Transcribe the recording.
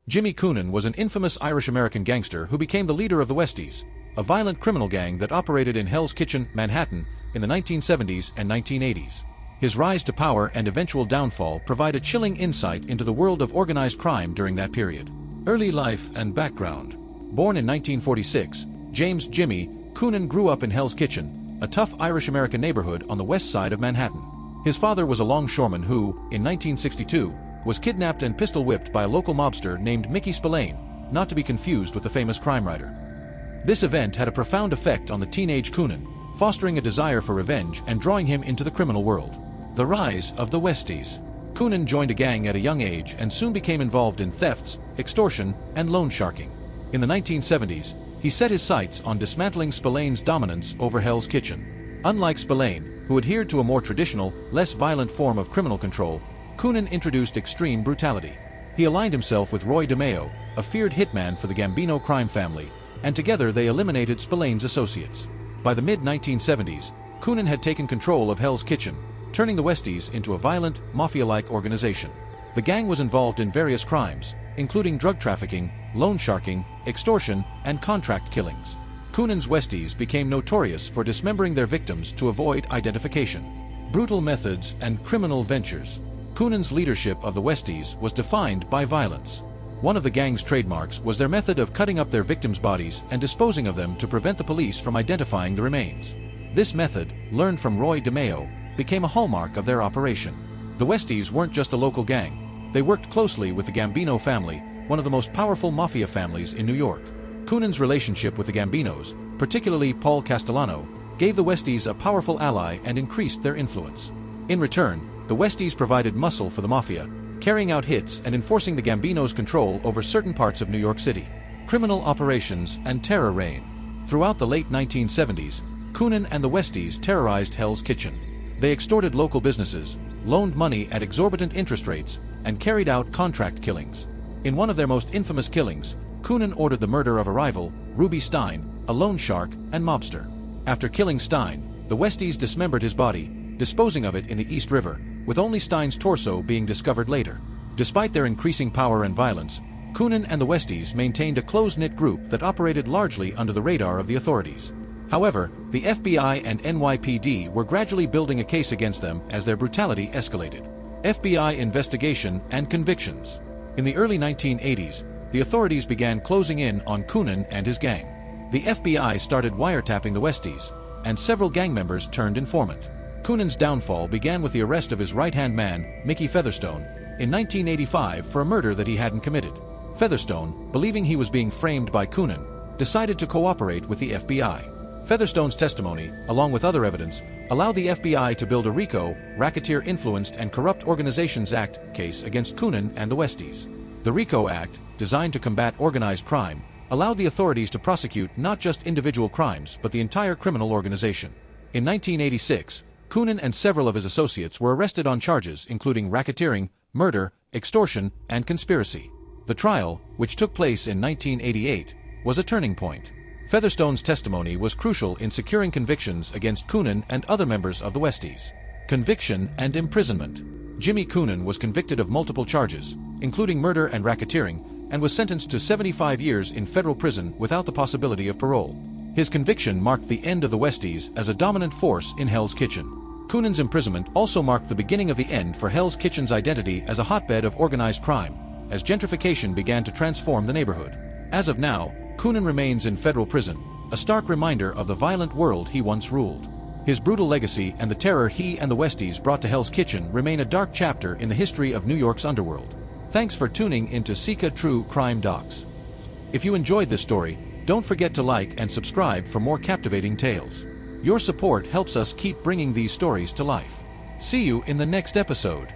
Jimmy Coonan was an infamous Irish-American gangster who became the leader of the Westies, a violent criminal gang that operated in Hell's Kitchen, Manhattan, in the 1970s and 1980s. His rise to power and eventual downfall provide a chilling insight into the world of organized crime during that period. Early life and background. Born in 1946, James "Jimmy" Coonan grew up in Hell's Kitchen, a tough Irish-American neighborhood on the west side of Manhattan. His father was a longshoreman who, in 1962, was kidnapped and pistol-whipped by a local mobster named Mickey Spillane, not to be confused with the famous crime writer. This event had a profound effect on the teenage Coonan, fostering a desire for revenge and drawing him into the criminal world. The rise of the Westies. Coonan joined a gang at a young age and soon became involved in thefts, extortion, and loan sharking. In the 1970s, he set his sights on dismantling Spillane's dominance over Hell's Kitchen. Unlike Spillane, who adhered to a more traditional, less violent form of criminal control, Coonan introduced extreme brutality. He aligned himself with Roy DeMeo, a feared hitman for the Gambino crime family, and together they eliminated Spillane's associates. By the mid-1970s, Coonan had taken control of Hell's Kitchen, turning the Westies into a violent, mafia-like organization. The gang was involved in various crimes, including drug trafficking, loan sharking, extortion, and contract killings. Coonan's Westies became notorious for dismembering their victims to avoid identification. Brutal methods and criminal ventures. Coonan's leadership of the Westies was defined by violence. One of the gang's trademarks was their method of cutting up their victims' bodies and disposing of them to prevent the police from identifying the remains. This method, learned from Roy DeMeo, became a hallmark of their operation. The Westies weren't just a local gang. They worked closely with the Gambino family, one of the most powerful mafia families in New York. Coonan's relationship with the Gambinos, particularly Paul Castellano, gave the Westies a powerful ally and increased their influence. In return, the Westies provided muscle for the mafia, carrying out hits and enforcing the Gambinos' control over certain parts of New York City. Criminal operations and terror reign. Throughout the late 1970s, Coonan and the Westies terrorized Hell's Kitchen. They extorted local businesses, loaned money at exorbitant interest rates, and carried out contract killings. In one of their most infamous killings, Coonan ordered the murder of a rival, Ruby Stein, a loan shark and mobster. After killing Stein, the Westies dismembered his body, disposing of it in the East River, with only Stein's torso being discovered later. Despite their increasing power and violence, Coonan and the Westies maintained a close-knit group that operated largely under the radar of the authorities. However, the FBI and NYPD were gradually building a case against them as their brutality escalated. FBI investigation and convictions. In the early 1980s, the authorities began closing in on Coonan and his gang. The FBI started wiretapping the Westies, and several gang members turned informant. Coonan's downfall began with the arrest of his right-hand man, Mickey Featherstone, in 1985 for a murder that he hadn't committed. Featherstone, believing he was being framed by Coonan, decided to cooperate with the FBI. Featherstone's testimony, along with other evidence, allowed the FBI to build a RICO, Racketeer Influenced and Corrupt Organizations Act, case against Coonan and the Westies. The RICO Act, designed to combat organized crime, allowed the authorities to prosecute not just individual crimes but the entire criminal organization. In 1986, Coonan and several of his associates were arrested on charges including racketeering, murder, extortion, and conspiracy. The trial, which took place in 1988, was a turning point. Featherstone's testimony was crucial in securing convictions against Coonan and other members of the Westies. Conviction and imprisonment. Jimmy Coonan was convicted of multiple charges, including murder and racketeering, and was sentenced to 75 years in federal prison without the possibility of parole. His conviction marked the end of the Westies as a dominant force in Hell's Kitchen. Coonan's imprisonment also marked the beginning of the end for Hell's Kitchen's identity as a hotbed of organized crime, as gentrification began to transform the neighborhood. As of now, Coonan remains in federal prison, a stark reminder of the violent world he once ruled. His brutal legacy and the terror he and the Westies brought to Hell's Kitchen remain a dark chapter in the history of New York's underworld. Thanks for tuning into Sika True Crime Docs. If you enjoyed this story, don't forget to like and subscribe for more captivating tales. Your support helps us keep bringing these stories to life. See you in the next episode.